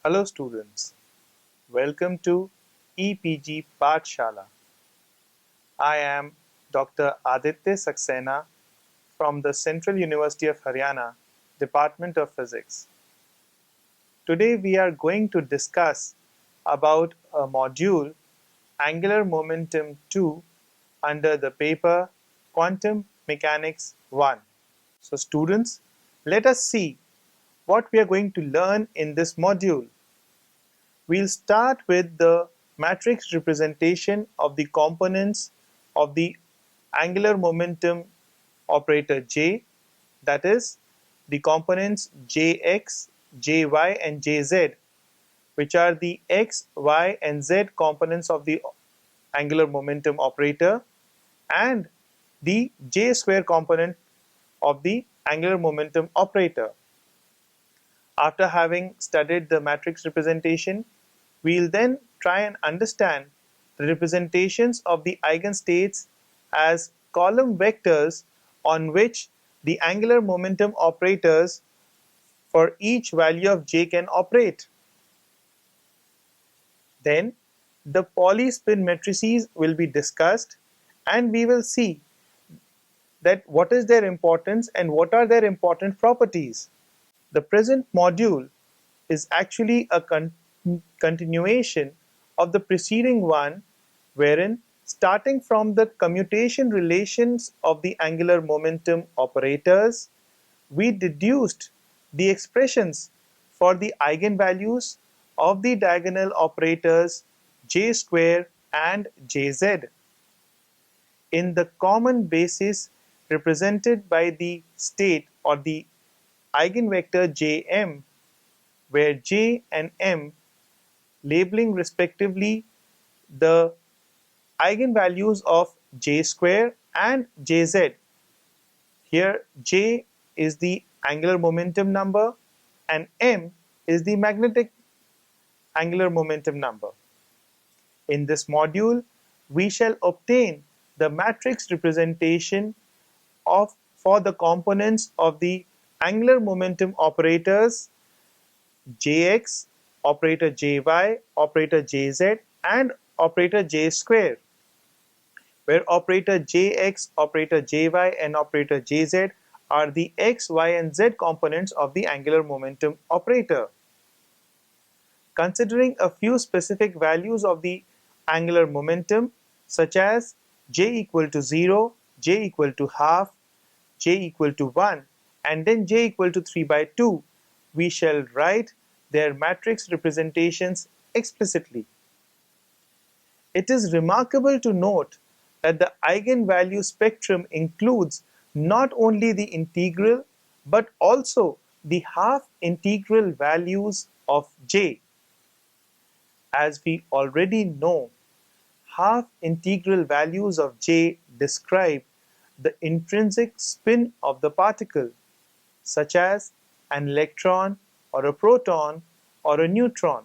Hello students, welcome to EPG Pathshala. I am Dr. Aditya Saxena from the Central University of Haryana, Department of Physics. Today we are going to discuss about a module Angular Momentum 2 under the paper Quantum Mechanics 1. So students, let us see what we are going to learn in this module. We'll start with the matrix representation of the components of the angular momentum operator J, that is, the components Jx, Jy and Jz, which are the x, y and z components of the angular momentum operator, and the J square component of the angular momentum operator. After having studied the matrix representation, we'll then try and understand the representations of the eigenstates as column vectors on which the angular momentum operators for each value of j can operate. Then the polyspin matrices will be discussed, and we will see that what is their importance and what are their important properties. The present module is actually a continuation of the preceding one, wherein starting from the commutation relations of the angular momentum operators, we deduced the expressions for the eigenvalues of the diagonal operators j square and jz in the common basis represented by the state or the eigenvector Jm, where J and M labeling respectively the eigenvalues of J square and Jz. Here J is the angular momentum number and M is the magnetic angular momentum number. In this module, we shall obtain the matrix representation for the components of the angular momentum operators Jx, operator Jy, operator Jz and operator J square, where operator Jx, operator Jy and operator Jz are the x, y and z components of the angular momentum operator. Considering a few specific values of the angular momentum such as j equal to 0, j equal to half, j equal to 1 and then j equal to 3 by 2, we shall write their matrix representations explicitly. It is remarkable to note that the eigenvalue spectrum includes not only the integral but also the half integral values of j. As we already know, half integral values of j describe the intrinsic spin of the particle, such as an electron or a proton or a neutron.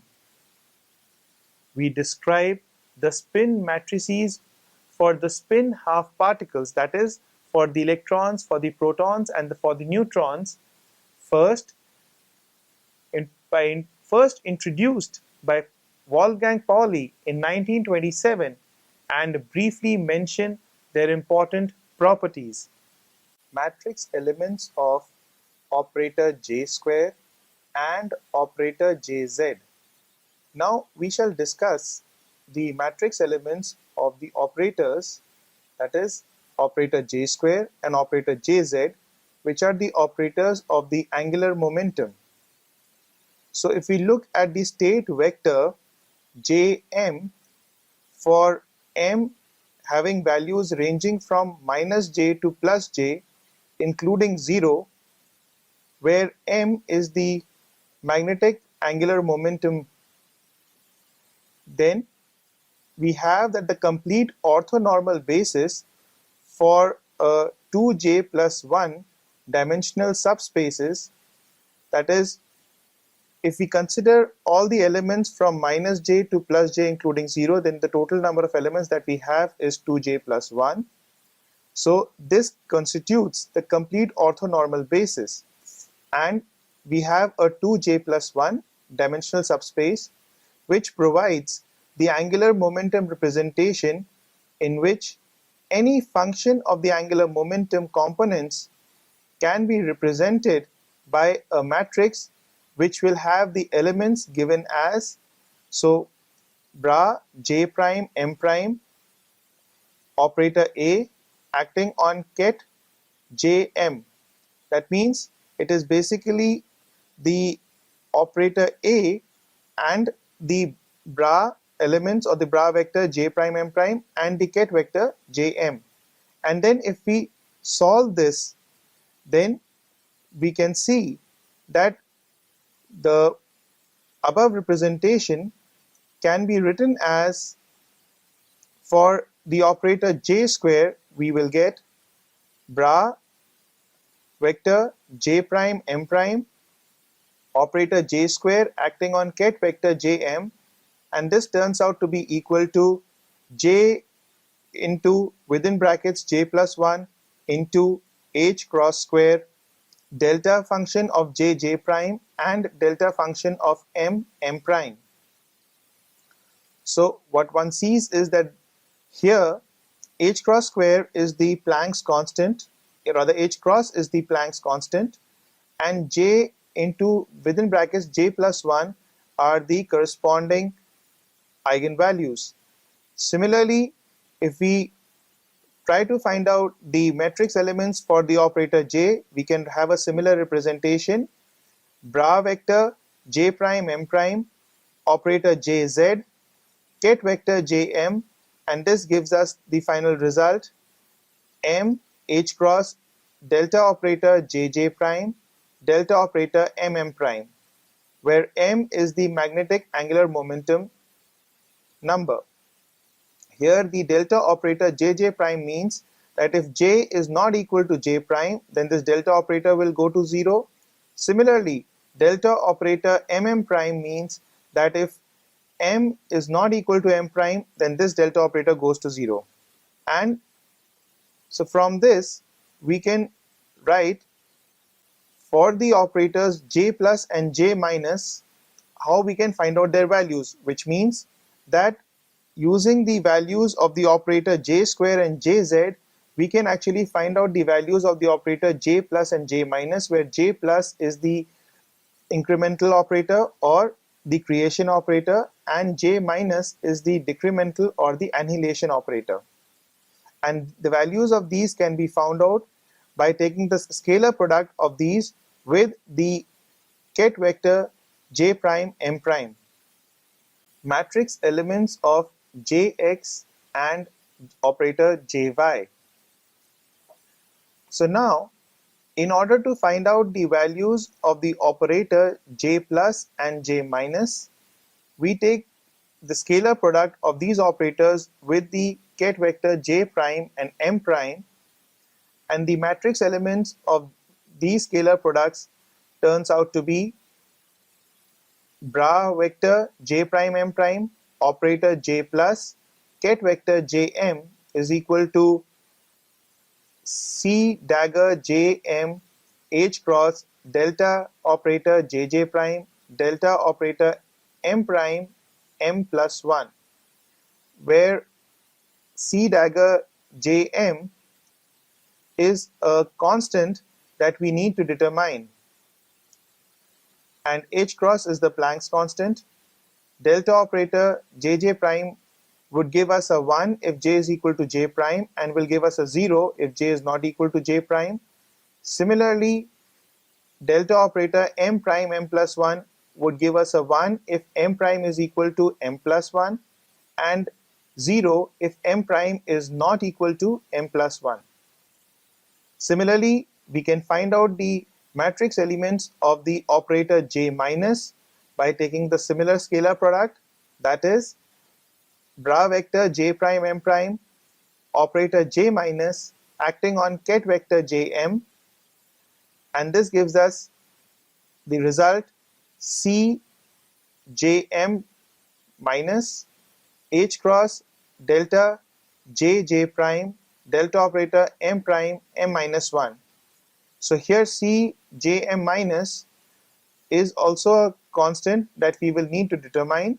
We describe the spin matrices for the spin half particles, that is, for the electrons, for the protons and for the neutrons, first introduced by Wolfgang Pauli in 1927, and briefly mention their important properties. Matrix elements of operator J square and operator Jz. Now we shall discuss the matrix elements of the operators, that is operator J square and operator Jz, which are the operators of the angular momentum. So if we look at the state vector Jm, for m having values ranging from minus j to plus j including 0, where m is the magnetic angular momentum, then we have that the complete orthonormal basis for a 2j plus 1 dimensional subspaces, that is, if we consider all the elements from minus j to plus j including 0, then the total number of elements that we have is 2j plus 1. So this constitutes the complete orthonormal basis, and we have a 2j plus 1 dimensional subspace, which provides the angular momentum representation in which any function of the angular momentum components can be represented by a matrix which will have the elements given as, so bra J prime M prime operator A acting on ket Jm. That means it is basically the operator A and the bra elements or the bra vector J prime M prime and the ket vector Jm. And then if we solve this, then we can see that the above representation can be written as, for the operator J square, we will get bra vector J prime M prime operator J square acting on ket vector Jm, and this turns out to be equal to J into within brackets J plus 1 into H cross square delta function of J prime and delta function of M prime. So what one sees is that here H cross square is the Planck's constant, or rather H cross is the Planck's constant, and J into within brackets J plus 1 are the corresponding eigenvalues. Similarly, if we try to find out the matrix elements for the operator J, we can have a similar representation. Bra vector J prime M prime operator Jz ket vector Jm, and this gives us the final result M H cross delta operator Jj prime delta operator M prime, where M is the magnetic angular momentum number. Here the delta operator Jj prime means that if J is not equal to J prime, then this delta operator will go to 0. Similarly, delta operator M prime means that if M is not equal to M prime, then this delta operator goes to 0. And so from this, we can write for the operators J plus and J minus how we can find out their values, which means that using the values of the operator J square and Jz, we can actually find out the values of the operator J plus and J minus, where J plus is the incremental operator or the creation operator and J minus is the decremental or the annihilation operator. And the values of these can be found out by taking the scalar product of these with the ket vector J prime M prime. Matrix elements of Jx and operator Jy. So now, in order to find out the values of the operator J plus and J minus, we take the scalar product of these operators with the ket vector J prime and M prime, and the matrix elements of these scalar products turns out to be bra vector J prime M prime operator J plus ket vector Jm is equal to C dagger Jm H cross delta operator Jj prime delta operator M prime M plus 1, where C dagger Jm is a constant that we need to determine, and H cross is the Planck's constant. Delta operator Jj prime would give us a 1 if J is equal to J prime and will give us a 0 if J is not equal to J prime. Similarly, delta operator M prime M plus 1 would give us a 1 if M prime is equal to M plus 1 and 0 if M prime is not equal to M plus 1. Similarly, we can find out the matrix elements of the operator J minus by taking the similar scalar product, that is bra vector J prime M prime operator J minus acting on ket vector Jm, and this gives us the result C Jm minus H cross delta J prime delta operator M prime M minus 1. So here C Jm minus is also a constant that we will need to determine.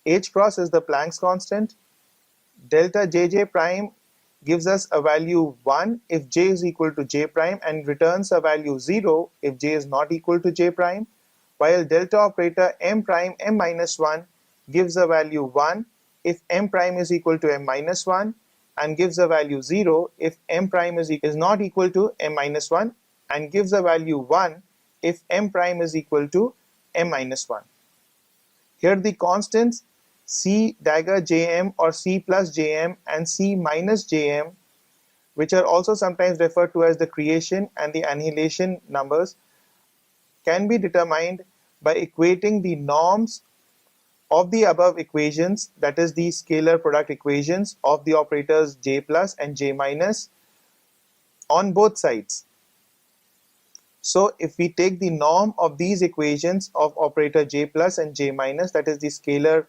H cross is the Planck's constant. Delta Jj prime gives us a value 1 if j is equal to j prime and returns a value 0 if j is not equal to j prime, while delta operator m prime m minus 1 gives a value 1 if m prime is equal to m minus 1 and gives a value 0 if m prime is not equal to m minus 1 and gives a value 1 if m prime is equal to m minus 1. Here the constants C dagger Jm or C plus Jm and C minus Jm, which are also sometimes referred to as the creation and the annihilation numbers, can be determined by equating the norms of the above equations, that is the scalar product equations of the operators J plus and J minus on both sides. So if we take the norm of these equations of operator J plus and J minus, that is the scalar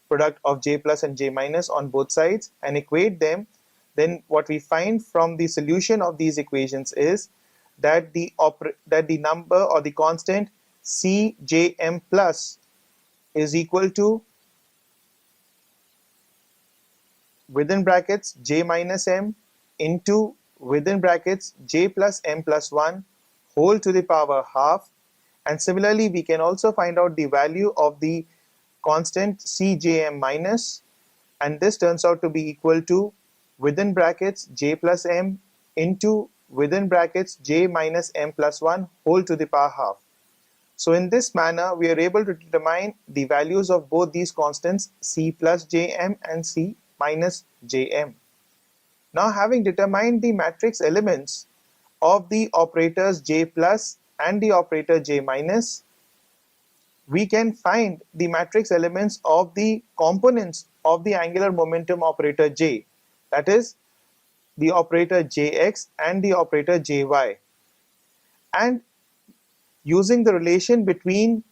product of J plus and J minus on both sides, and equate them, then what we find from the solution of these equations is that the number or the constant Cjm plus is equal to, within brackets, j minus m into, within brackets, j plus m plus 1 whole to the power half. And similarly, we can also find out the value of the constant Cjm minus, and this turns out to be equal to, within brackets, j plus m into, within brackets, j minus m plus 1 whole to the power half. So in this manner, we are able to determine the values of both these constants C plus Jm and C minus Jm. Now, having determined the matrix elements of the operators J plus and the operator J minus, we can find the matrix elements of the components of the angular momentum operator J, that is the operator Jx and the operator Jy. And using the relation between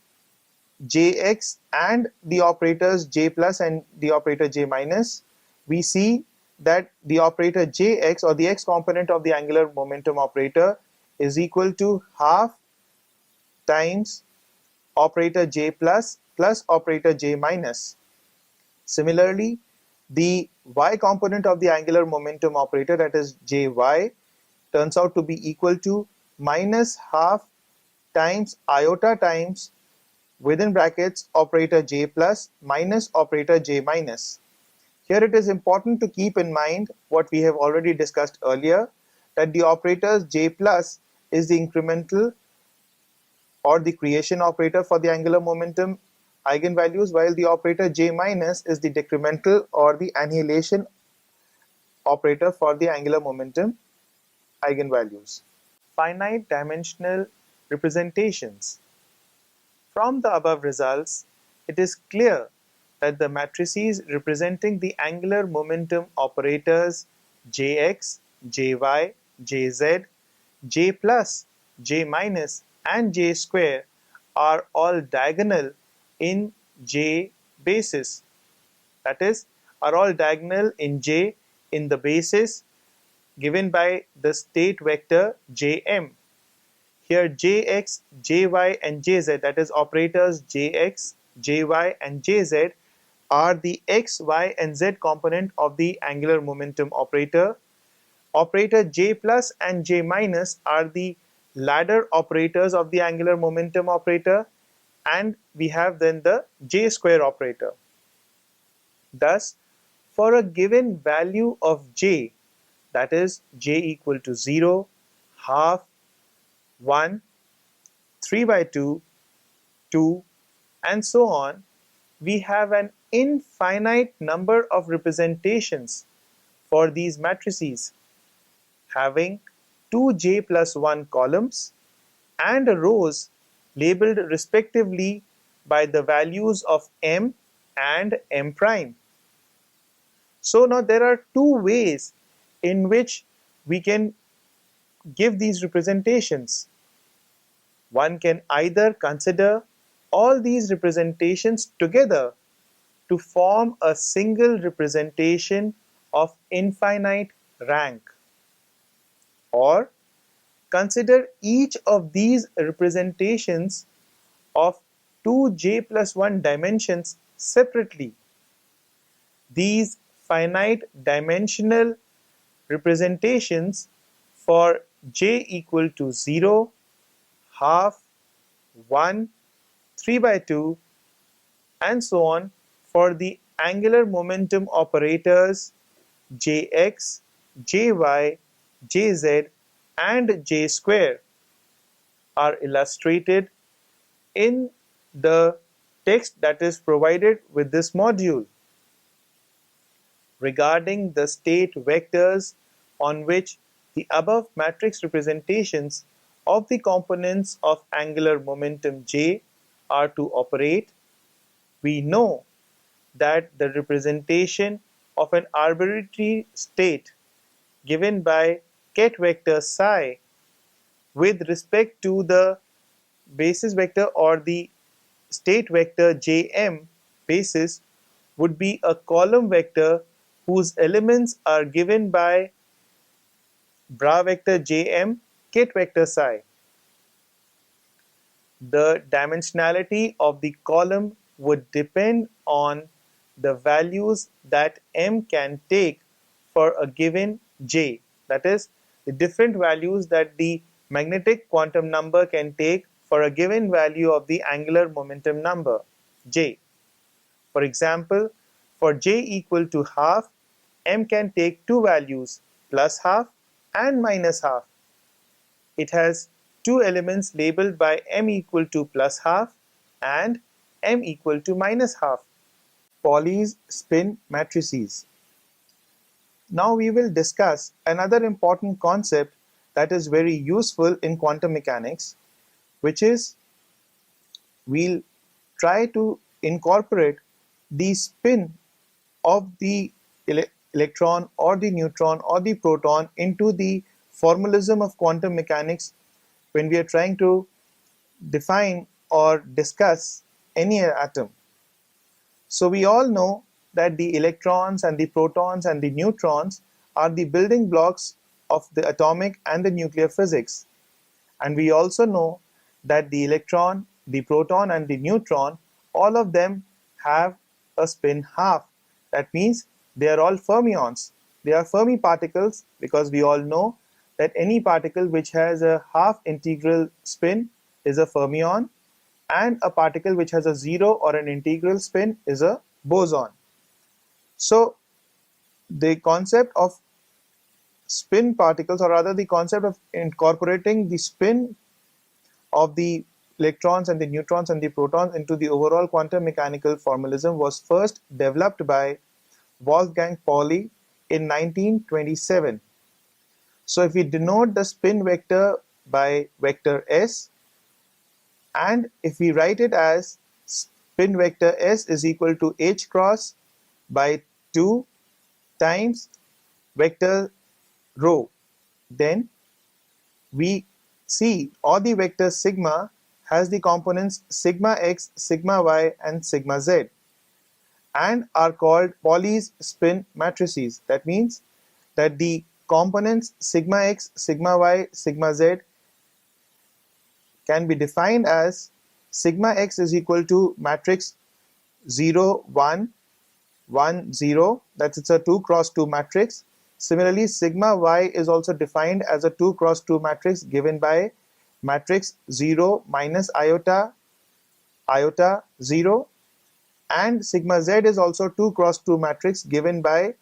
Jx and the operators J plus and the operator J minus, we see that the operator Jx, or the x component of the angular momentum operator, is equal to half times operator J plus plus operator J minus. Similarly, the y component of the angular momentum operator, that is Jy, turns out to be equal to minus half times iota times, within brackets, operator J plus minus operator J minus. Here it is important to keep in mind what we have already discussed earlier, that the operators J plus is the incremental or the creation operator for the angular momentum eigenvalues, while the operator J minus is the decremental or the annihilation operator for the angular momentum eigenvalues. Finite dimensional representations. From the above results, it is clear that the matrices representing the angular momentum operators Jx, Jy, Jz, J plus, J minus and J square are all diagonal in J basis, that is, are all diagonal in J in the basis given by the state vector Jm. Here Jx, Jy and Jz, that is operators Jx, Jy and Jz, are the x, y and z component of the angular momentum operator. Operator J plus and J minus are the ladder operators of the angular momentum operator, and we have then the J square operator. Thus, for a given value of J, that is J equal to 0, half, 1, 3 by 2, 2, and so on, we have an infinite number of representations for these matrices, having 2j plus 1 columns and rows labeled respectively by the values of m and m prime. So now there are two ways in which we can give these representations. One can either consider all these representations together to form a single representation of infinite rank, or consider each of these representations of 2j plus 1 dimensions separately. These finite dimensional representations for j equal to 0, half, 1, 3 by 2, and so on for the angular momentum operators jx, jy, jz, and j square are illustrated in the text that is provided with this module. Regarding the state vectors on which the above matrix representations of the components of angular momentum J are to operate, we know that the representation of an arbitrary state given by ket vector psi with respect to the basis vector or the state vector Jm basis would be a column vector whose elements are given by bra vector Jm ket vector psi. The dimensionality of the column would depend on the values that M can take for a given J. That is, the different values that the magnetic quantum number can take for a given value of the angular momentum number J. For example, for J equal to half, M can take two values, plus half and minus half. It has two elements labeled by M equal to plus half and M equal to minus half. Pauli's spin matrices. Now we will discuss another important concept that is very useful in quantum mechanics, which is we'll try to incorporate the spin of the electron or the neutron or the proton into the formalism of quantum mechanics when we are trying to define or discuss any atom. So we all know that the electrons and the protons and the neutrons are the building blocks of the atomic and the nuclear physics. And we also know that the electron, the proton, and the neutron, all of them have a spin half. That means they are all fermions. They are Fermi particles because we all know that any particle which has a half integral spin is a fermion, and a particle which has a zero or an integral spin is a boson. So the concept of spin particles, or rather the concept of incorporating the spin of the electrons and the neutrons and the protons into the overall quantum mechanical formalism, was first developed by Wolfgang Pauli in 1927. So if we denote the spin vector by vector S, and if we write it as spin vector S is equal to h cross by 2 times vector rho, then we see all the vector sigma has the components sigma x, sigma y, and sigma z, and are called Pauli's spin matrices. That means that the components sigma x, sigma y, sigma z can be defined as sigma x is equal to matrix 0, 1, 1, 0, that's it's a 2 cross 2 matrix. Similarly, sigma y is also defined as a 2 cross 2 matrix given by matrix 0 minus iota, iota 0, and sigma z is also 2 cross 2 matrix given by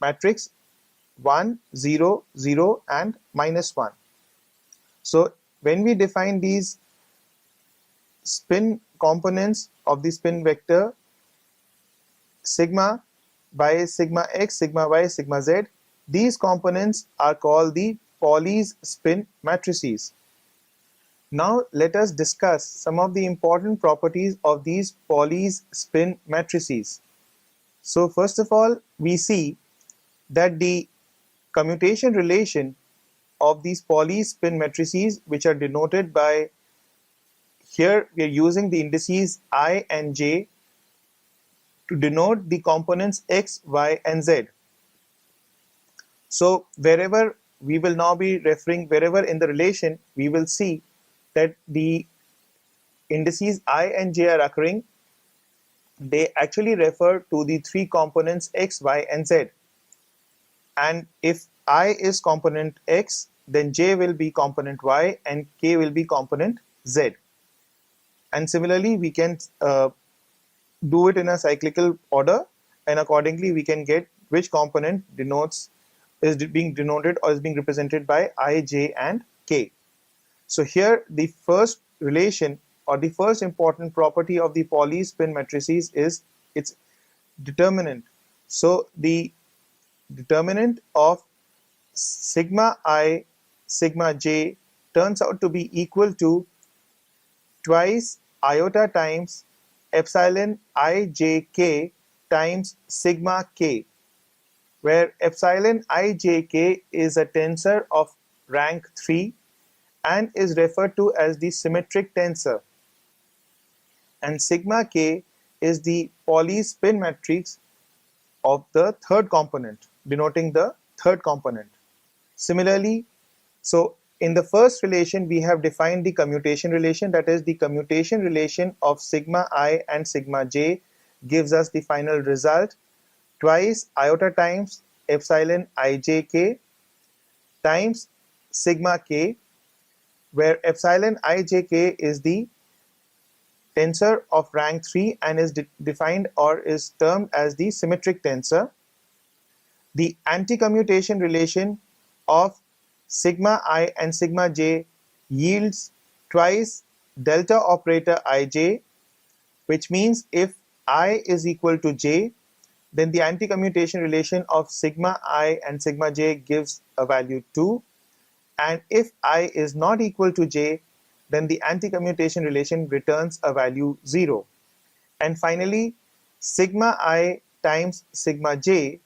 matrix 1, 0, 0, and minus 1. So when we define these spin components of the spin vector sigma by sigma x, sigma y, sigma z, these components are called the Pauli's spin matrices. Now let us discuss some of the important properties of these Pauli's spin matrices. So first of all, we see that the commutation relation of these Pauli's spin matrices, which are denoted by, here we are using the indices I and j to denote the components x, y, and z. So wherever we will now be referring, wherever in the relation we will see that the indices I and j are occurring, they actually refer to the three components x, y, and z. And if I is component x, then j will be component y and k will be component z. And similarly, we can do it in a cyclical order, and accordingly we can get which component denotes is being denoted or is being represented by I, j, and k. So here the first relation or the first important property of the Pauli spin matrices is its determinant. So the determinant of sigma I sigma j turns out to be equal to twice iota times epsilon ijk times sigma k, where epsilon ijk is a tensor of rank 3 and is referred to as the symmetric tensor, and sigma k is the Pauli spin matrix of the third component, denoting the third component. Similarly, so in the first relation, we have defined the commutation relation, that is, the commutation relation of sigma I and sigma j gives us the final result twice iota times epsilon ijk times sigma k, where epsilon ijk is the tensor of rank 3 and is defined or is termed as the symmetric tensor. The anti-commutation relation of sigma I and sigma j yields twice delta operator ij, which means if I is equal to j, then the anti-commutation relation of sigma I and sigma j gives a value 2, and if I is not equal to j, then the anti-commutation relation returns a value 0. And finally, sigma I times sigma j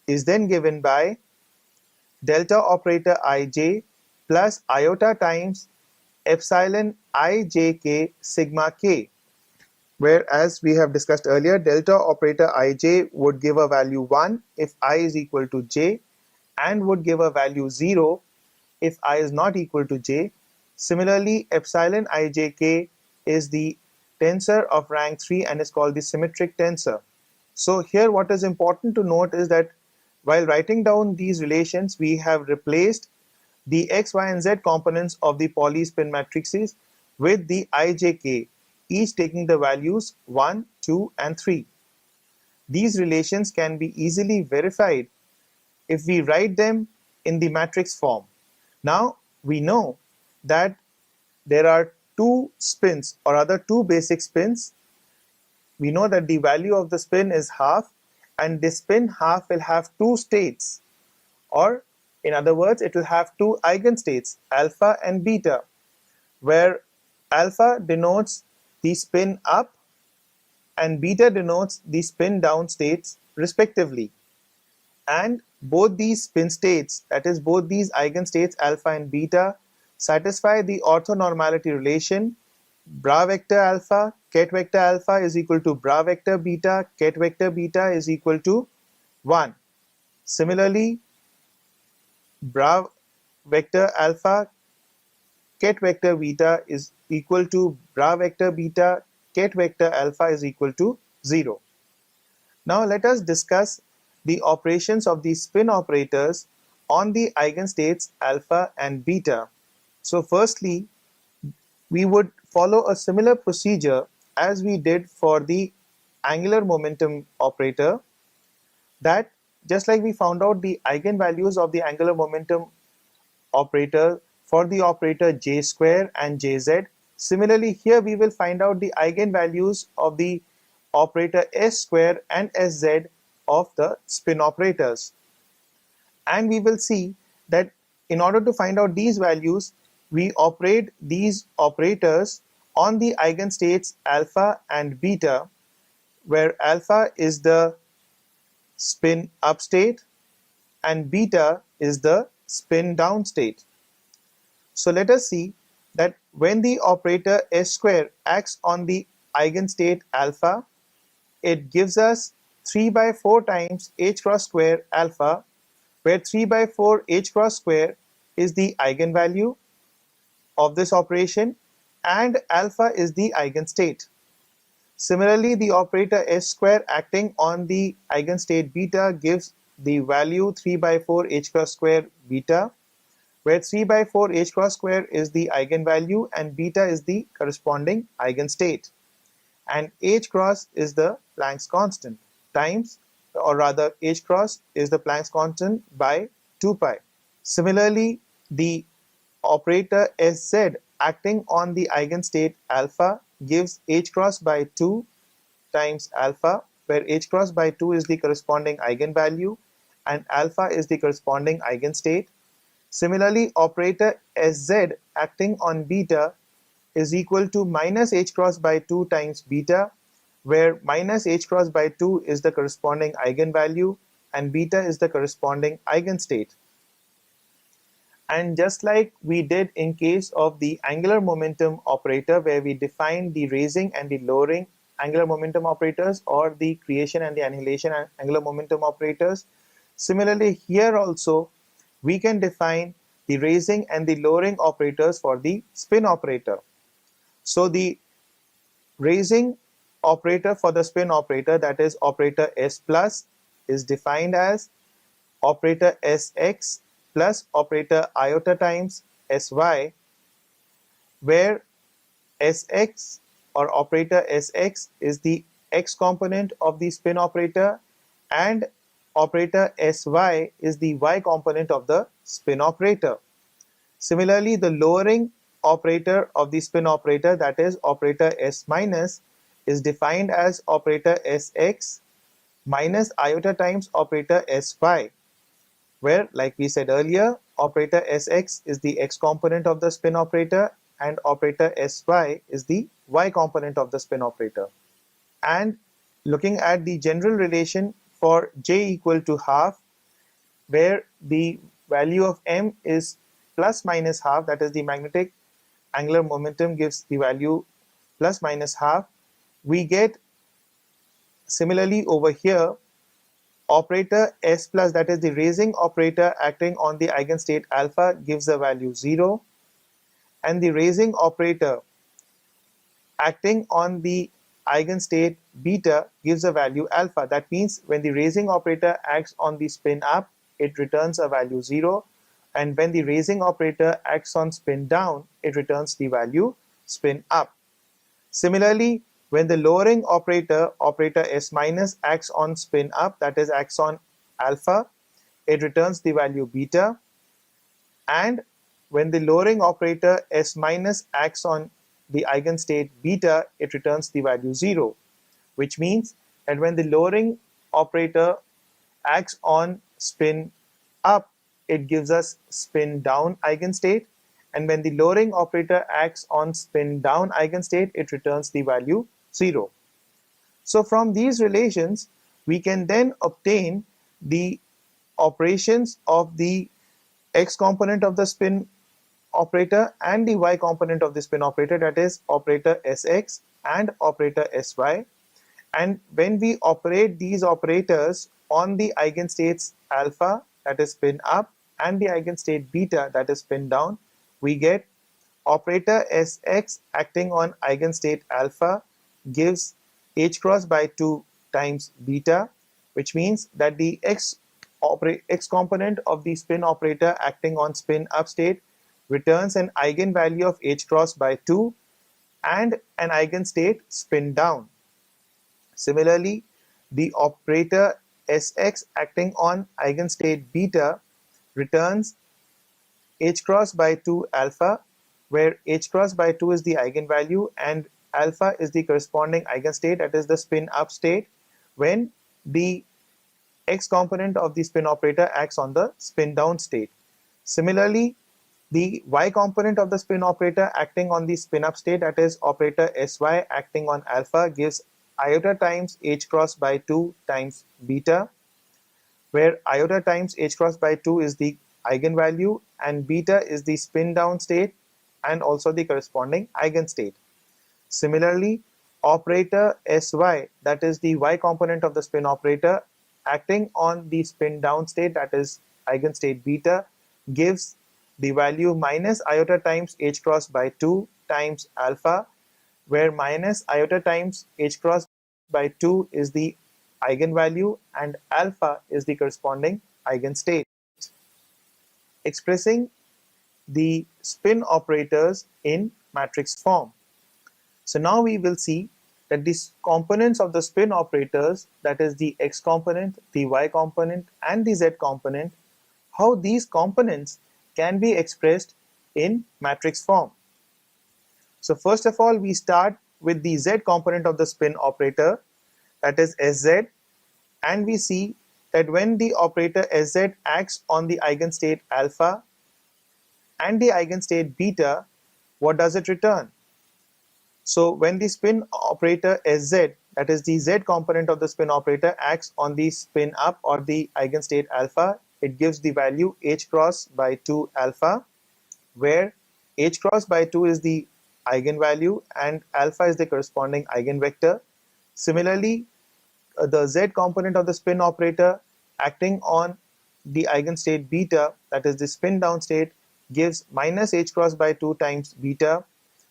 is then given by delta operator ij plus iota times epsilon ijk sigma k, where, as we have discussed earlier, delta operator ij would give a value 1 if I is equal to j and would give a value 0 if I is not equal to j. Similarly, epsilon ijk is the tensor of rank 3 and is called the symmetric tensor. So here what is important to note is that while writing down these relations, we have replaced the x, y, and z components of the Pauli spin matrices with the ijk, each taking the values 1, 2, and 3. These relations can be easily verified if we write them in the matrix form. Now we know that there are two spins, or rather two basic spins. We know that the value of the spin is half, and this spin half will have two states, or in other words, it will have two eigenstates, alpha and beta, where alpha denotes the spin up and beta denotes the spin down states respectively. And both these spin states, that is, both these eigenstates alpha and beta, satisfy the orthonormality relation bra vector alpha ket vector alpha is equal to bra vector beta ket vector beta is equal to 1. Similarly, bra vector alpha ket vector beta is equal to bra vector beta ket vector alpha is equal to 0. Now let us discuss the operations of the spin operators on the eigenstates alpha and beta. So firstly, we would follow a similar procedure as we did for the angular momentum operator, that just like we found out the eigenvalues of the angular momentum operator for the operator j square and jz, similarly here we will find out the eigenvalues of the operator s square and sz of the spin operators. And we will see that in order to find out these values, we operate these operators on the eigenstates alpha and beta, where alpha is the spin up state and beta is the spin down state. So let us see that when the operator s square acts on the eigenstate alpha, it gives us 3 by 4 times h cross square alpha, where 3 by 4 h cross square is the eigenvalue of this operation, and alpha is the eigenstate. Similarly, the operator S square acting on the eigenstate beta gives the value 3 by 4 h cross square beta, where 3 by 4 h cross square is the eigenvalue and beta is the corresponding eigenstate, and h cross is the Planck's constant times, or rather h cross is the Planck's constant by 2 pi. Similarly, the operator Sz acting on the eigenstate alpha gives h cross by 2 times alpha, where h cross by 2 is the corresponding eigenvalue and alpha is the corresponding eigenstate. Similarly, operator Sz acting on beta is equal to minus h cross by 2 times beta, where minus h cross by 2 is the corresponding eigenvalue and beta is the corresponding eigenstate. And just like we did in case of the angular momentum operator, where we defined the raising and the lowering angular momentum operators, or the creation and the annihilation angular momentum operators, similarly here also we can define the raising and the lowering operators for the spin operator. So the raising operator for the spin operator, that is operator S plus, is defined as operator Sx plus operator iota times Sy, where Sx or operator Sx is the x component of the spin operator and operator Sy is the y component of the spin operator. Similarly, the lowering operator of the spin operator, that is operator S minus, is defined as operator Sx minus iota times operator Sy, where, like we said earlier, operator Sx is the x component of the spin operator and operator Sy is the y component of the spin operator. And looking at the general relation for j equal to half, where the value of m is plus minus half, that is the magnetic angular momentum gives the value plus minus half, we get similarly over here operator S plus, that is the raising operator acting on the eigenstate alpha, gives the value 0, and the raising operator acting on the eigenstate beta gives a value alpha. That means when the raising operator acts on the spin up, it returns a value 0, and when the raising operator acts on spin down, it returns the value spin up. Similarly, when the lowering operator, operator S minus, acts on spin up, that is acts on alpha, it returns the value beta, and when the lowering operator S minus acts on the eigenstate beta, it returns the value 0, which means that when the lowering operator acts on spin up, it gives us spin down eigenstate, and when the lowering operator acts on spin down eigenstate, it returns the value 0. So from these relations, we can then obtain the operations of the x component of the spin operator and the y component of the spin operator, that is operator Sx and operator Sy. And when we operate these operators on the eigenstates alpha, that is spin up, and the eigenstate beta, that is spin down, we get operator Sx acting on eigenstate alpha gives h cross by 2 times beta, which means that the x component of the spin operator acting on spin up state returns an eigenvalue of h cross by 2 and an eigenstate spin down. Similarly, the operator Sx acting on eigenstate beta returns h cross by 2 alpha, where h cross by 2 is the eigenvalue and alpha is the corresponding eigenstate, that is the spin up state, when the x component of the spin operator acts on the spin down state. Similarly, the y component of the spin operator acting on the spin up state, that is operator Sy acting on alpha, gives iota times h cross by 2 times beta, where iota times h cross by 2 is the eigenvalue and beta is the spin down state and also the corresponding eigenstate. Similarly, operator Sy, that is the y component of the spin operator acting on the spin down state, that is eigenstate beta, gives the value minus iota times h cross by 2 times alpha, where minus iota times h cross by 2 is the eigenvalue and alpha is the corresponding eigenstate, expressing the spin operators in matrix form. So now we will see that these components of the spin operators, that is the x component, the y component and the z component, how these components can be expressed in matrix form. So first of all, we start with the z component of the spin operator, that is Sz, and we see that when the operator Sz acts on the eigenstate alpha and the eigenstate beta, what does it return? So when the spin operator Sz, that is the z component of the spin operator, acts on the spin up or the eigenstate alpha, it gives the value h cross by 2 alpha, where h cross by 2 is the eigenvalue and alpha is the corresponding eigenvector. Similarly, the z component of the spin operator acting on the eigenstate beta, that is the spin down state, gives minus h cross by 2 times beta,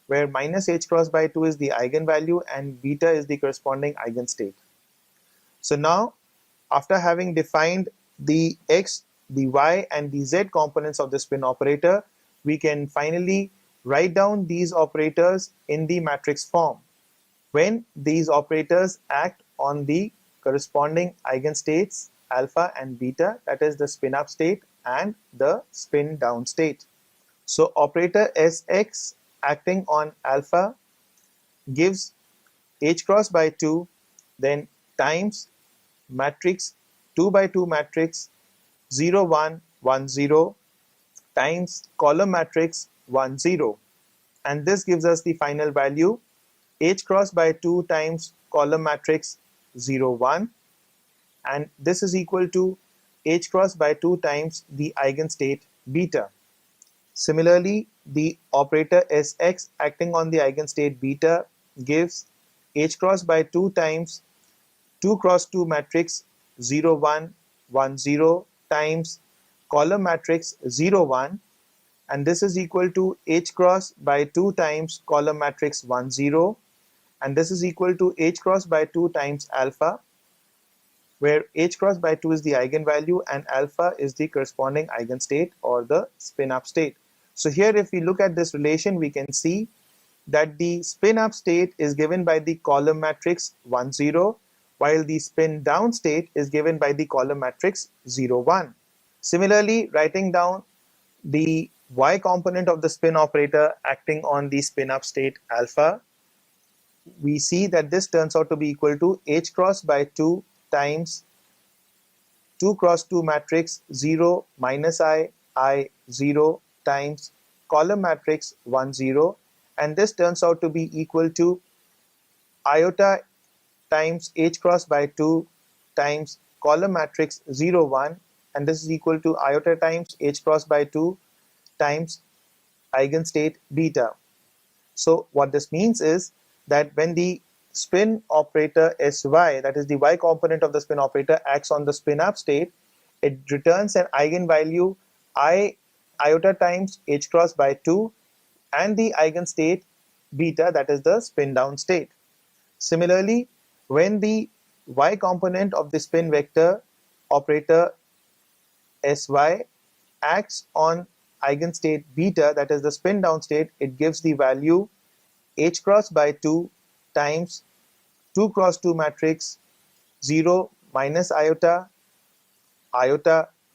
where minus h cross by 2 is the eigenvalue and beta is the corresponding eigenstate. So now, after having defined the x, the y and the z components of the spin operator, we can finally write down these operators in the matrix form when these operators act on the corresponding eigenstates alpha and beta, that is the spin up state and the spin down state. So operator Sx acting on alpha gives h cross by 2, then times matrix 2 by 2 matrix 0 1 1 0 times column matrix 1 0, and this gives us the final value h cross by 2 times column matrix 0 1, and this is equal to h cross by 2 times the eigenstate beta. Similarly, the operator Sx acting on the eigenstate beta gives h cross by 2 times 2 cross 2 matrix 0 1 1 0 times column matrix 0 1, and this is equal to h cross by 2 times column matrix 1 0, and this is equal to h cross by 2 times alpha, where h cross by 2 is the eigenvalue and alpha is the corresponding eigenstate or the spin up state. So here if we look at this relation, we can see that the spin up state is given by the column matrix 1 0, while the spin down state is given by the column matrix 0 1. Similarly, writing down the y component of the spin operator acting on the spin up state alpha, we see that this turns out to be equal to h cross by 2 times 2 cross 2 matrix 0 minus I 0 times column matrix 1 0, and this turns out to be equal to iota times h cross by 2 times column matrix 0 1, and this is equal to iota times h cross by 2 times eigenstate beta. So what this means is that when the spin operator Sy, that is the y component of the spin operator, acts on the spin up state, it returns an eigenvalue iota times h cross by 2 and the eigenstate beta, that is the spin down state. Similarly, when the y component of the spin vector operator Sy acts on eigenstate beta, that is the spin down state, it gives the value h cross by 2 times 2 cross 2 matrix 0 minus iota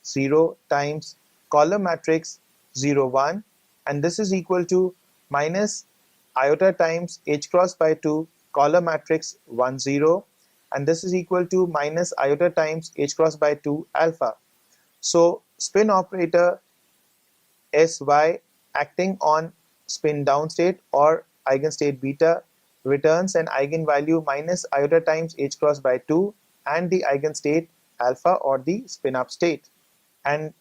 0 times column matrix 0 1, and this is equal to minus iota times h cross by 2 column matrix 1 0, and this is equal to minus iota times h cross by 2 alpha. So spin operator Sy acting on spin down state or eigenstate beta returns an eigenvalue minus iota times h cross by 2 and the eigenstate alpha or the spin up state. And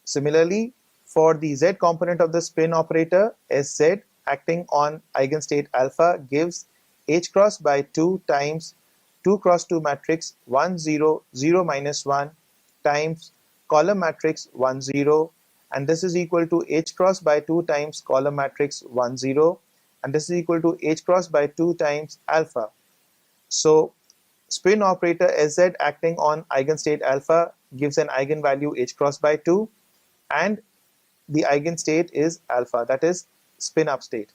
similarly, for the z component of the spin operator Sz acting on eigenstate alpha gives h cross by 2 times 2 cross 2 matrix 1 0 0 minus 1 times column matrix 1 0, and this is equal to h cross by 2 times column matrix 1 0, and this is equal to h cross by 2 times alpha. So spin operator Sz acting on eigenstate alpha gives an eigenvalue h cross by 2, and the eigenstate is alpha, that is spin up state.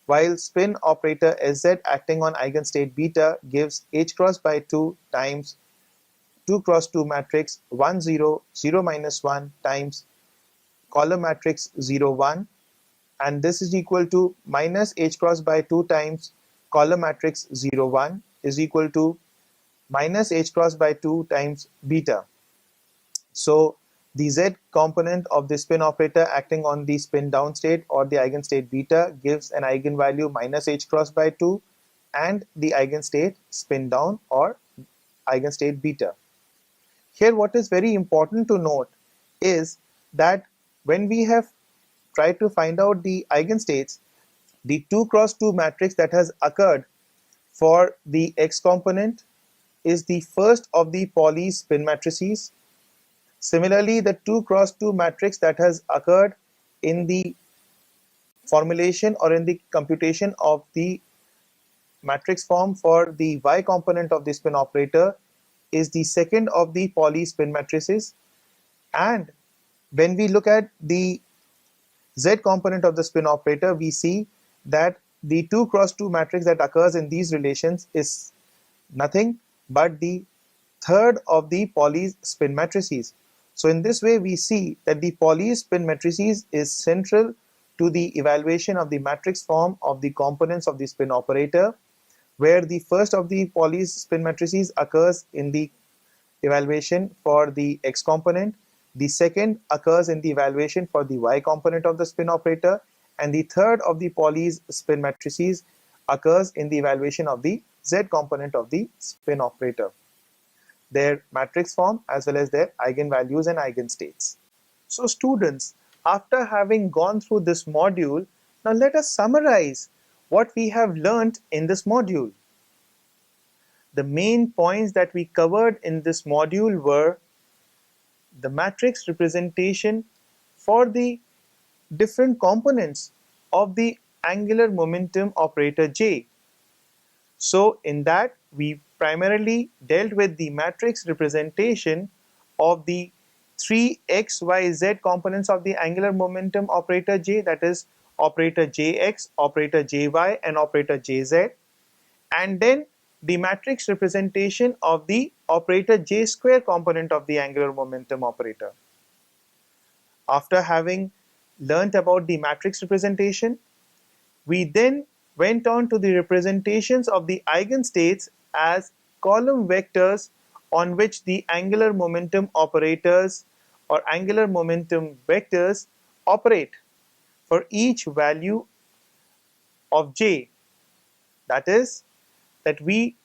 While spin operator Sz acting on eigenstate beta gives h cross by 2 times 2 cross 2 matrix 1 0 0 minus 1 times column matrix 0 1, and this is equal to minus h cross by 2 times column matrix 0 1 is equal to minus h cross by 2 times beta. So the z component of the spin operator acting on the spin down state or the eigenstate beta gives an eigenvalue minus h cross by 2 and the eigenstate spin down or eigenstate beta. Here what is very important to note is that when we have tried to find out the eigenstates, the 2 cross 2 matrix that has occurred for the x component is the first of the Pauli's spin matrices. Similarly, the 2 cross 2 matrix that has occurred in the formulation or in the computation of the matrix form for the y component of the spin operator is the second of the Pauli spin matrices. And when we look at the z component of the spin operator, we see that the 2 cross 2 matrix that occurs in these relations is nothing but the third of the Pauli's spin matrices. So in this way, we see that the Pauli's spin matrices is central to the evaluation of the matrix form of the components of the spin operator, where the first of the Pauli's spin matrices occurs in the evaluation for the x component, the second occurs in the evaluation for the y component of the spin operator, and the third of the Pauli's spin matrices occurs in the evaluation of the z component of the spin operator, their matrix form as well as their eigenvalues and eigenstates. So students, after having gone through this module, now let us summarize what we have learnt in this module. The main points that we covered in this module were the matrix representation for the different components of the angular momentum operator J. So in that, we primarily dealt with the matrix representation of the three x, y, z components of the angular momentum operator J, that is operator Jx, operator Jy, and operator Jz, and then the matrix representation of the operator J square component of the angular momentum operator. After having learnt about the matrix representation, we then went on to the representations of the eigenstates as column vectors on which the angular momentum operators or angular momentum vectors operate for each value of J. That is, that we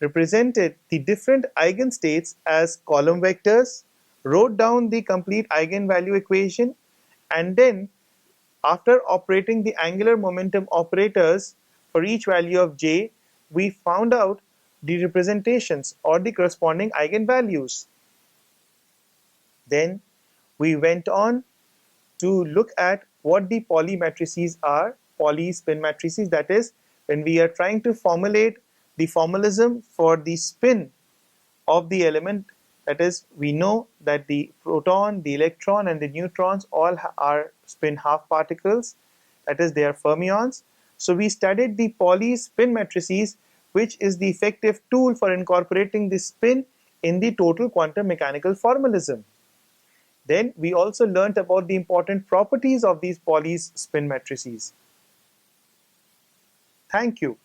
represented the different eigenstates as column vectors, wrote down the complete eigenvalue equation, and then after operating the angular momentum operators for each value of J, we found out the representations or the corresponding eigenvalues. Then we went on to look at what the Pauli matrices are, Pauli spin matrices, that is, when we are trying to formulate the formalism for the spin of the element, that is, we know that the proton, the electron, and the neutrons all are spin half particles, that is, they are fermions. So we studied the Pauli spin matrices, which is the effective tool for incorporating the spin in the total quantum mechanical formalism. Then we also learnt about the important properties of these Pauli's spin matrices. Thank you.